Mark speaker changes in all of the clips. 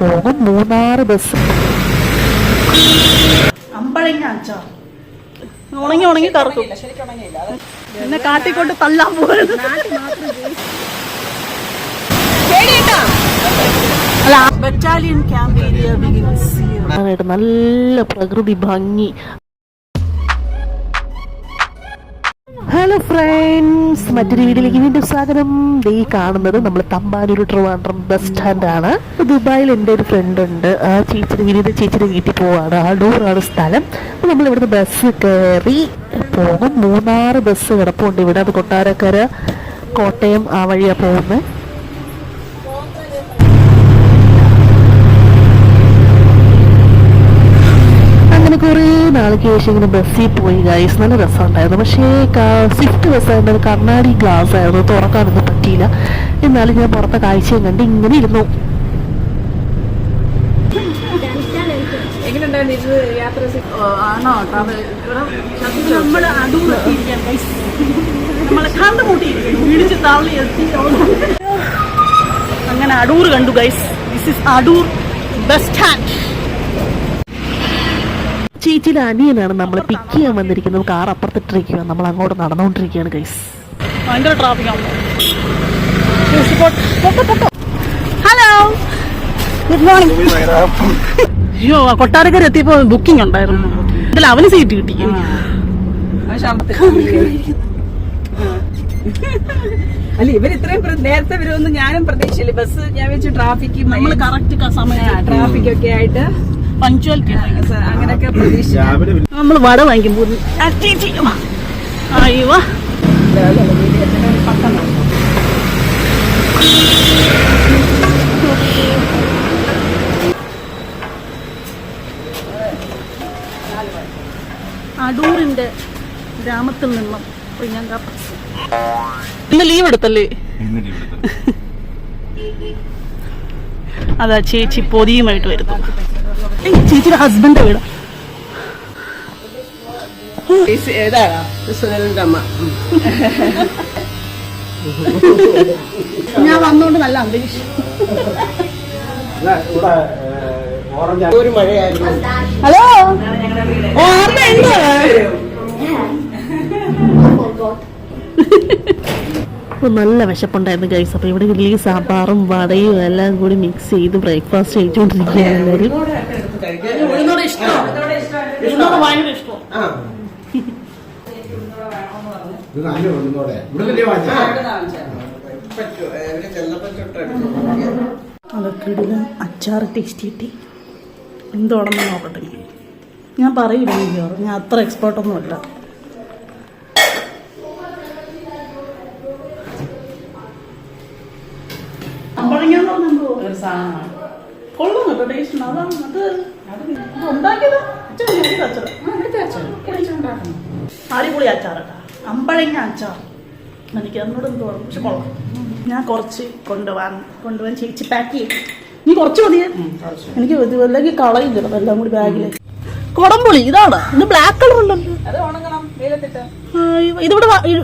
Speaker 1: പോകും. 3-6 ബസ്.
Speaker 2: അമ്പഴങ്ങ അച്ചാർ ഉണങ്ങി ഉണങ്ങി കറക്കും. എന്നെ കാട്ടിക്കൊണ്ട് തല്ലാൻ പോകരുത്. Battalion camp area begins.
Speaker 1: നല്ല പ്രകൃതി ഭംഗി. ഹലോ ഫ്രണ്ട്സ്, മറ്റൊരു വീഡിയോയിലേക്ക് വീണ്ടും സ്വാഗതം. ഈ കാണുന്നത് നമ്മൾ തമ്പാനൂർ ട്രിവാൻഡ്രം ബസ് സ്റ്റാൻഡാണ്. ദുബായിൽ എൻ്റെ ഒരു ഫ്രണ്ട് ഉണ്ട്. ആ ചേച്ചിയുടെ വീട്ടിൽ പോവാണ്. അടൂറാണ് സ്ഥലം. അപ്പോൾ നമ്മൾ ഇവിടുന്ന് ബസ് കയറി പോകും. 3-6 ബസ് കിടപ്പുണ്ട് ഇവിടെ. അത് കൊട്ടാരക്കര, കോട്ടയം ആ വഴിയാണ് പോകുന്നത്. അങ്ങനെ കുറേ നാൾക്ക് ശേഷം ഇങ്ങനെ ബസ്സിൽ പോയി ഗൈസ്. നല്ല രസമുണ്ടായിരുന്നു. പക്ഷേ സ്വിഫ്റ്റ് ബസ്സായിരുന്നു. കണ്ണാടി ഗ്ലാസ് ആയിരുന്നു, തുറക്കാനൊന്നും പറ്റിയില്ല. എന്നാലും ഞാൻ പുറത്തെ കാഴ്ചയും കണ്ട് ഇങ്ങനെ ഇരുന്നു.
Speaker 2: അങ്ങനെ അടൂർ കണ്ടു guys. This is Adoor bus stand.
Speaker 1: ചേച്ചിയുടെ അനിയനാണ് നമ്മളെ പിക്ക് ചെയ്യാൻ വന്നിരിക്കുന്നത്. കാർ അപ്പുറത്തിട്ടിരിക്കുക. നമ്മൾ അങ്ങോട്ട് നടന്നുകൊണ്ടിരിക്കുകയാണ് ഗൈസ്.
Speaker 2: ഭയങ്കര ട്രാഫിക്കാണ്. Hello, good morning. അയ്യോ, കൊട്ടാരക്കര എത്തിയപ്പോ ബുക്കിംഗ് ഉണ്ടായിരുന്നു. ഇതിൽ അവന് സീറ്റ് കിട്ടി.
Speaker 3: അല്ല, ഇവരിത്രയും നേരത്തെ വരുമെന്ന് ഞാനും പ്രതീക്ഷിച്ചില്ല. ബസ് ഞാൻ വെച്ച് ട്രാഫിക്
Speaker 2: നമ്മൾ കറക്റ്റ് സമയം
Speaker 3: ട്രാഫിക് ഒക്കെ ആയിട്ട്
Speaker 2: പഞ്ച്വാലിറ്റി
Speaker 3: അങ്ങനെയൊക്കെ പ്രതീക്ഷിച്ചു.
Speaker 2: നമ്മൾ വട വാങ്ങിക്കാൻ പോകുന്നു. അയ്യോ, അടൂരിന്റെ ഗ്രാമത്തിൽ നിന്നും പ്രിയങ്ക ഇന്ന് ലീവ് എടുത്തല്ലേ? അതാ ചേച്ചി പൊതിയുമായിട്ട് വരുന്നു. ചേച്ചിയുടെ ഹസ്ബൻഡ് വീട് ഞാൻ വന്നോണ്ട് നല്ല അന്തരീക്ഷം. ഹലോ,
Speaker 1: നല്ല വിശപ്പുണ്ടായിരുന്നു ഗൈസ്. അപ്പോൾ ഇവിടെ ഇഡ്ഡലി സാമ്പാറും വടയും എല്ലാം കൂടി മിക്സ് ചെയ്ത് ബ്രേക്ക്ഫാസ്റ്റ് കഴിച്ചുകൊണ്ടിരിക്കുകയാണ് എല്ലാവരും.
Speaker 2: അച്ചാർ ടേസ്റ്റ് കിട്ടി. എന്തോണെന്ന് നോക്കട്ടെ. ഞാൻ പറയില്ല, ഞാൻ അത്ര എക്സ്പേർട്ടൊന്നും അല്ല. കൊള്ളും കേട്ടോ, ടേസ്റ്റ്. അടിപൊളി അച്ചാറട്ടാ, അമ്പഴങ്ങ അച്ചാർ. എനിക്ക് അതിനോട് എന്ത് തോന്നും, പക്ഷെ കൊള്ളാം. ഞാൻ കുറച്ച് കൊണ്ടുപോകാൻ ചേച്ചി പാക്ക് ചെയ്യും. നീ കുറച്ച് മതിയെ, എനിക്ക് അല്ലെങ്കിൽ കളയില്ല എല്ലാം കൂടി ബാഗില്. കൊടംപുളി ഇതാണ്. ഇത് ബ്ലാക്ക് കളർ ഉണ്ടല്ലോ.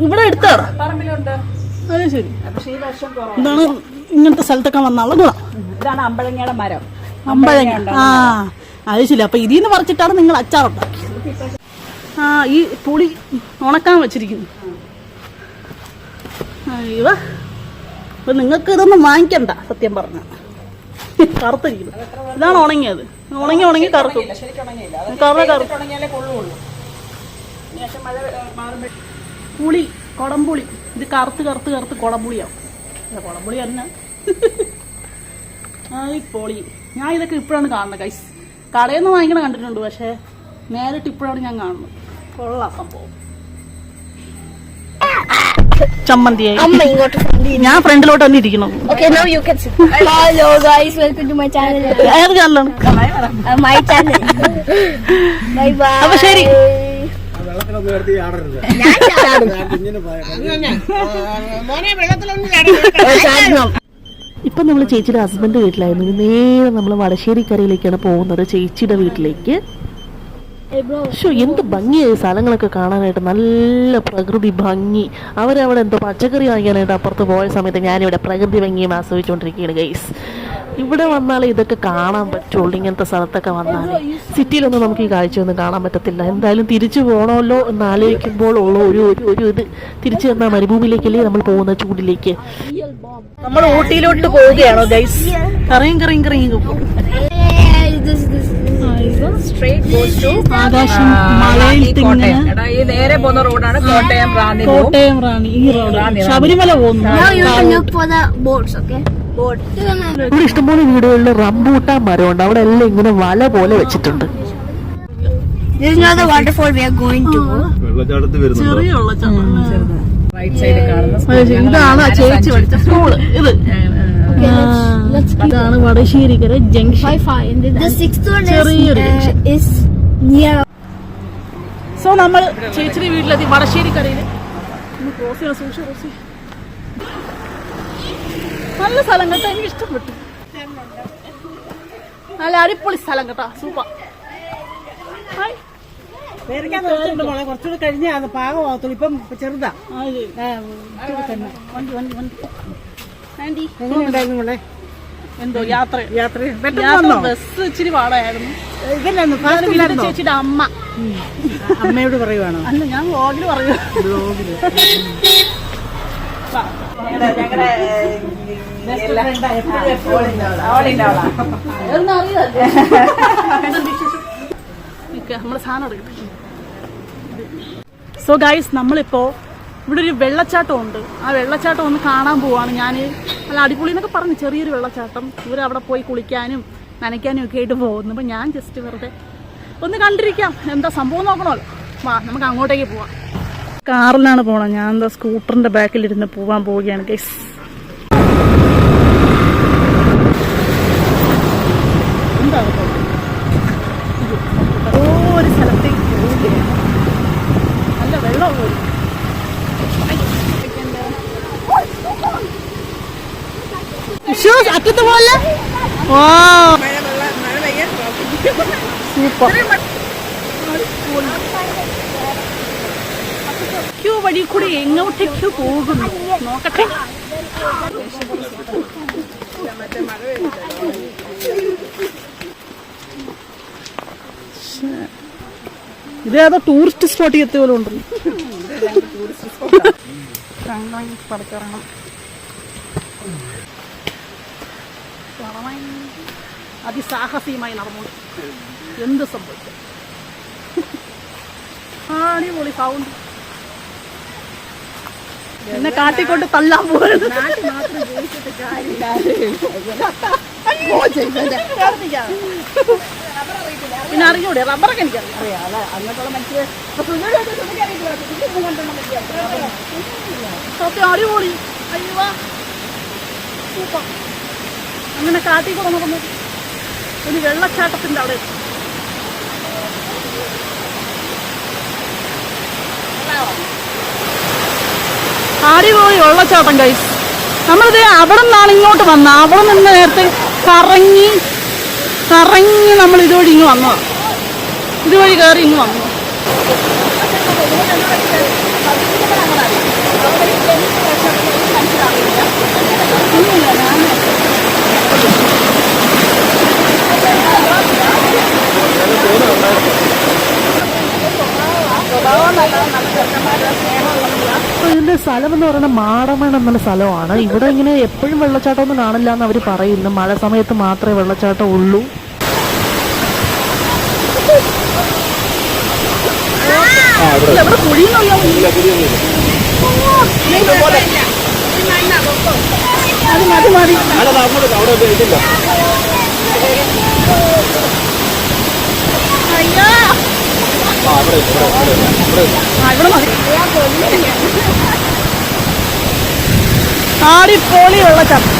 Speaker 2: ഇവിടെ എടുത്താണ്. അതെ, ശരി. ഇതാണ് ഇങ്ങനത്തെ സ്ഥലത്തൊക്കെ വന്നുള്ള ഗുണം.
Speaker 3: ഇതാണ് അമ്പഴങ്ങയുടെ മരം.
Speaker 2: അമ്പഴങ്ങ. അത് ശരി. അപ്പൊ ഇതിന്ന് പറിച്ചിട്ടാണ് നിങ്ങൾ അച്ചാറുണ്ടാക്കിയത്. ഈ പുളി ഉണക്കാൻ വെച്ചിരിക്കുന്നു. അയ്യോ, അപ്പൊ നിങ്ങൾക്ക് ഇതൊന്നും വാങ്ങിക്കണ്ട. സത്യം പറഞ്ഞ കറുത്തിരിക്കുന്നു. ഇതാണ് ഉണങ്ങിയത്. ഉണങ്ങി കറുക്കും. പുളി, കൊടംപുളി. ഇത് കറുത്ത് കൊടംപുളിയാവും. കൊടംപുളി തന്നെ. പൊളി. ഞാൻ ഇതൊക്കെ ഇപ്പോഴാണ് കാണുന്നത് ഗൈസ്. കടയിൽ നിന്ന് വാങ്ങിക്കണ കണ്ടിട്ടുണ്ട്, പക്ഷെ നേരിട്ട് ഇപ്പോഴാണ് ഞാൻ കാണുന്നത്. കൊള്ളാം സംഭവം. ചമ്മന്തിയായി. ഞാൻ ഫ്രണ്ടിലോട്ട് തന്നെ ഇരിക്കണം.
Speaker 4: Hello guys, welcome to my channel.
Speaker 2: ഏത് ചാനലാണ്?
Speaker 4: My channel. Bye bye.
Speaker 2: അപ്പൊ ശരി.
Speaker 1: ഇപ്പം നമ്മൾ ചേച്ചിയുടെ ഹസ്ബൻഡ് വീട്ടിലായിരുന്നു. നേരെ നമ്മൾ വടശ്ശേരിക്കരയിലേക്കാണ് പോകുന്നത്, ചേച്ചിയുടെ വീട്ടിലേക്ക്. പക്ഷോ എന്ത് ഭംഗിയായി സ്ഥലങ്ങളൊക്കെ കാണാനായിട്ട്. നല്ല പ്രകൃതി ഭംഗി. അവരവിടെ എന്തോ പച്ചക്കറി വാങ്ങിക്കാനായിട്ട് അപ്പുറത്ത് പോയ സമയത്ത് ഞാനിവിടെ പ്രകൃതി ഭംഗിയും ആസ്വദിച്ചുകൊണ്ടിരിക്കുകയാണ് ഗൈസ്. ഇവിടെ വന്നാൽ ഇതൊക്കെ കാണാൻ പറ്റുള്ളൂ. ഇങ്ങനത്തെ സ്ഥലത്തൊക്കെ വന്നാൽ സിറ്റിയിലൊന്നും നമുക്ക് ഈ കാഴ്ചയൊന്നും കാണാൻ പറ്റത്തില്ല. എന്തായാലും തിരിച്ചു പോകണമല്ലോ എന്ന് ആലോചിക്കുമ്പോൾ ഉള്ള ഒരു ഇത് തിരിച്ചു വന്നാൽ മരുഭൂമിയിലേക്കല്ലേ നമ്മൾ പോകുന്ന ചൂടിലേക്ക്.
Speaker 2: നമ്മൾ ഊട്ടിയിലോട്ട് പോവുകയാണോ ഗൈസ്? കറങ്ങി ആകാശം മലയിൽ തിങ്ങനെ
Speaker 3: ഈ നേരെ പോകുന്ന റോഡാണ് കോട്ടയം റാന്നി
Speaker 2: കോട്ടയം റാണി ഈ റോഡ് ശബരിമല പോകുന്നു.
Speaker 4: Now you can look for the boats, okay? Boat.
Speaker 1: ഇവിടെ ഇഷ്ടംപോലെ വീടുകളിൽ റംബൂട്ടാൻ മരമുണ്ട്. അവിടെ എല്ലാം ഇങ്ങനെ വല പോലെ വെച്ചിട്ടുണ്ട്.
Speaker 4: This is not the waterfall we are going to go.
Speaker 5: വെള്ളച്ചാട്ടത്തിൽ വരുന്നുണ്ടോ?
Speaker 2: ചെറിയ വെള്ളച്ചാട്ടം.
Speaker 3: റൈറ്റ് സൈഡ് കാണുന്ന
Speaker 2: ഇതാണ് ആ ചേച്ചി പഠിച്ച സ്കൂള്. ഇത് ഇതാണ് Vadasserikkara junction.
Speaker 4: The sixth one
Speaker 2: ചെറിയൊരു
Speaker 4: is near.
Speaker 2: സോ നമ്മൾ ചേച്ചിയുടെ വീട്ടിലെത്തി വടശ്ശേരിക്കരയിൽ. ക്രോസ് ചെയ്യണം, സൂക്ഷിച്ച്. നല്ല സ്ഥലം കേട്ടോ, എനിക്ക് ഇഷ്ടപ്പെട്ടു. നല്ല അടിപൊളി സ്ഥലം കേട്ടോ, സൂപ്പർ.
Speaker 3: കുറച്ചുകൂടെ കഴിഞ്ഞാ അത് പാകമാകത്തുള്ളൂ. ഇപ്പം ചെറുതാ.
Speaker 2: എന്തോ യാത്ര
Speaker 3: പെട്ടെന്ന്
Speaker 2: ബസ് ഇച്ചിരി പാടായിരുന്നു.
Speaker 3: ഇതല്ലായിരുന്നു
Speaker 2: ചേച്ചിയുടെ അമ്മ
Speaker 3: അമ്മയോട് പറയുവാണോ?
Speaker 2: അല്ല, ഞാൻ വ്ളോഗില് പറയൂ. നമ്മള് സാധനം എടുക്കട്ടെ. സോ ഗൈസ്, നമ്മളിപ്പോ ഇവിടെ ഒരു വെള്ളച്ചാട്ടം ഉണ്ട്. ആ വെള്ളച്ചാട്ടം ഒന്ന് കാണാൻ പോവാണ്. ഞാൻ നല്ല അടിപൊളി എന്നൊക്കെ പറഞ്ഞു, ചെറിയൊരു വെള്ളച്ചാട്ടം. ഇവരവിടെ പോയി കുളിക്കാനും നനയ്ക്കാനും ഒക്കെ ആയിട്ട് പോകുന്നു. അപ്പം ഞാൻ ജസ്റ്റ് വെറുതെ ഒന്ന് കണ്ടിരിക്കാം, എന്താ സംഭവം നോക്കണമല്ലോ. വാ, നമുക്ക് അങ്ങോട്ടേക്ക് പോവാം. കാറിലാണ് പോകണം. ഞാൻ എന്താ സ്കൂട്ടറിന്റെ ബാക്കിലിരുന്ന് പോവാൻ പോവുകയാണ് ഗൈസ്. എന്താ ഒരു സ്ഥലത്തേക്ക് പോവുകയാണ്. നല്ല വെള്ളം പോലും. അറ്റത്ത് പോലെ സൂപ്പർ. വഴി കൂടി എങ്ങോട്ടേക്കോ പോകുന്നു, നോക്കട്ടെ. ഇതേതോ ടൂറിസ്റ്റ് സ്പോട്ടിൽ എത്തിയ പോലെ ഉണ്ടല്ലോ. പടക്കിറങ്ങണം. അതിസാഹസികമായി നടന്നു. എന്ത് സംഭവിക്കും? അടിപൊളി സൗണ്ട്. എന്നെ കാട്ടിക്കൊണ്ട് തല്ലാൻ പോയത്. പിന്നെ അറിഞ്ഞൂടെ, റബ്ബറൊക്കെ എനിക്കറിയാം. സത്യം അടിപൊളി. അയ്യോ സൂപ്പർ. അങ്ങനെ കാട്ടിക്കൂടെ നോക്കുന്നു. ഒരു വെള്ളച്ചാട്ടത്തിന്റെ അവിടെ അടിപൊളി വെള്ളച്ചാട്ടം ഗൈസ്. നമ്മളിത് അവിടെ നിന്നാണ് ഇങ്ങോട്ട് വന്നത്. അവിടെ നിന്ന് നേരത്തെ കറങ്ങി നമ്മൾ ഇതുവഴി ഇങ്ങ് വന്നതാണ്. ഇതുവഴി കയറി ഇങ്ങ് വന്നു.
Speaker 1: ഇതിന്റെ സ്ഥലം എന്ന് പറയുന്നത് മാടമൺ എന്നുള്ള സ്ഥലമാണ്. ഇവിടെ ഇങ്ങനെ എപ്പോഴും വെള്ളച്ചാട്ടം ഒന്നും കാണില്ല എന്ന് അവർ പറയുന്നു. മഴ സമയത്ത് മാത്രമേ വെള്ളച്ചാട്ടം ഉള്ളൂ.
Speaker 2: ഇവിടെ കുഴിയൊന്നുമില്ല. അത് മതി. അയ്യോ ഇവിടെ മതി. ആടിപ്പൊളി വെള്ളച്ചാട്ടം.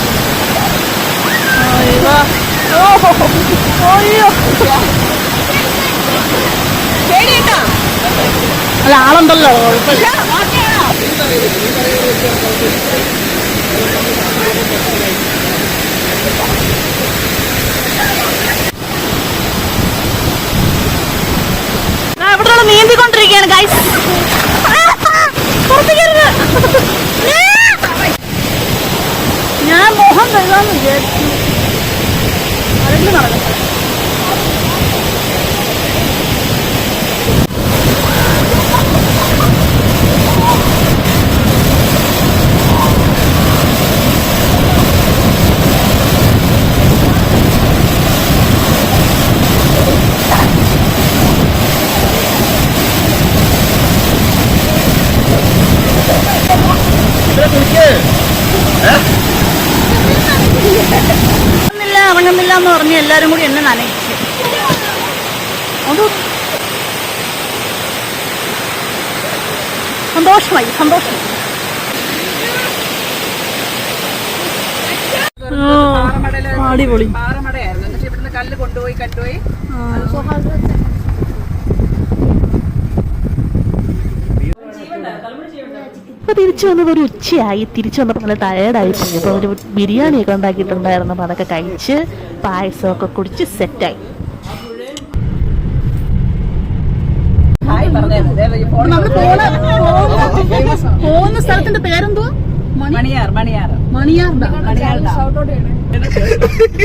Speaker 2: അയ്യോ അല്ല, ആളുണ്ടല്ലോ, കുഴപ്പമില്ല. ഇവിടെ നീന്തിക്കൊണ്ടിരിക്കുകയാണ് ഗൈസ്. ഞാൻ മോഹം കഴുകാന്ന് വിചാരിച്ചു. ഫ്രണ്ടിൽ നടക്കും. ഇറങ്ങുന്നില്ല എന്ന് പറഞ്ഞ് എല്ലാരും കൂടി എന്നെ നനയിച്ചു. അത് സന്തോഷമായി. അടിപൊളി.
Speaker 3: പാറമടയായിരുന്നു. എന്നിട്ട് ഇവിടുന്ന് കല്ല് കൊണ്ടുപോയി
Speaker 1: അപ്പൊ തിരിച്ചു വന്നത് ഒരു ഉച്ചയായി. തിരിച്ചു വന്നപ്പോൾ നല്ല ടയേർഡായി പോയി. അപ്പോൾ ഒരു ബിരിയാണിയൊക്കെ ഉണ്ടാക്കിയിട്ടുണ്ടായിരുന്നു. അപ്പോൾ അതൊക്കെ കഴിച്ച് പായസമൊക്കെ കുടിച്ച് സെറ്റായി.
Speaker 2: പോകുന്ന സ്ഥലത്തിന്റെ പേരെന്തോ?
Speaker 3: മണിയാർ.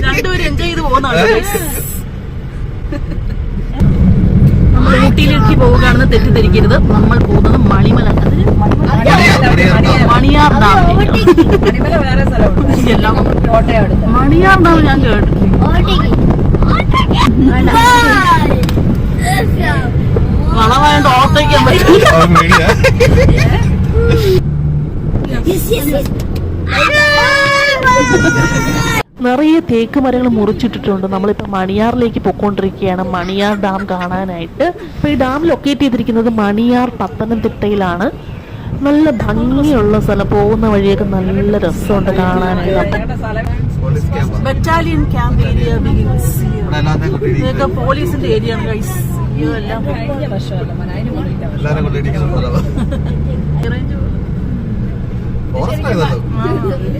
Speaker 2: രണ്ടുപേരും എൻജോയ് ചെയ്ത് പോകുന്നതാണ്. നമ്മൾ ഊട്ടിയിലേക്ക് പോവുകയാണെന്ന് തെറ്റിദ്ധരിക്കരുത്. നമ്മൾ പോകുന്നത് മണിമല, മണിയാർ ഡാം.
Speaker 3: മണിമല വേറെ സ്ഥലമുണ്ട്.
Speaker 2: എല്ലാം
Speaker 3: കോട്ടയം അടുത്ത്.
Speaker 2: മണിയാർ ഡാം ഞാൻ കേട്ടു. വളമായിട്ട് ഓർത്തേക്കാൻ പറ്റില്ല.
Speaker 1: നിറയെ തേക്ക് മരങ്ങൾ മുറിച്ചിട്ടിട്ടുണ്ട്. നമ്മളിപ്പോൾ മണിയാറിലേക്ക് പൊയ്ക്കൊണ്ടിരിക്കുകയാണ് മണിയാർ ഡാം കാണാനായിട്ട്. അപ്പോൾ ഈ ഡാം ലൊക്കേറ്റ് ചെയ്തിരിക്കുന്നത് മണിയാർ പത്തനംതിട്ടയിലാണ്. നല്ല ഭംഗിയുള്ള സ്ഥലം. പോകുന്ന വഴിയൊക്കെ നല്ല രസമുണ്ട് കാണാനായിട്ട്.
Speaker 2: Battalion camp area begins. ഇതൊക്കെ പോലീസിന്റെ ഏരിയ ആണ് ഗൈസ്. എല്ലാം
Speaker 3: കഴിഞ്ഞ വർഷമല്ല, അതിന്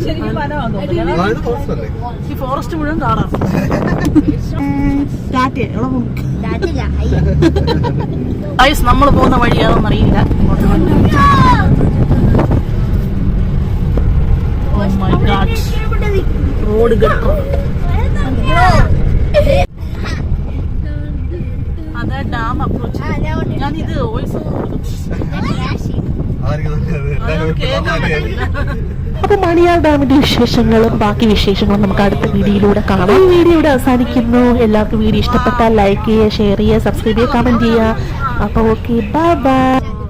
Speaker 3: ശരിക്കും വനമാണെന്ന് തോന്നുന്നു.
Speaker 2: ഈ ഫോറസ്റ്റ് മുഴുവൻ കാണാം. ഗൈസ് നമ്മൾ പോകുന്ന വഴിയാണെന്ന് അറിയില്ല. റോഡ് അതാ ഡാം അപ്രോച്ച്. ഞാനിത് വോയിസ്
Speaker 1: അപ്പൊ മണിയാർ ഡാമിന്റെ വിശേഷങ്ങളും ബാക്കി വിശേഷങ്ങളും നമുക്ക് അടുത്ത വീഡിയോയിലൂടെ കാണാം. ഈ വീഡിയോ ഇവിടെ അവസാനിക്കുന്നു. എല്ലാവർക്കും വീഡിയോ ഇഷ്ടപ്പെട്ടാൽ ലൈക്ക് ചെയ്യുക, ഷെയർ ചെയ്യുക, സബ്സ്ക്രൈബ് ചെയ്യുക, കമന്റ് ചെയ്യുക. അപ്പൊ ഓക്കെ, ബൈ ബൈ.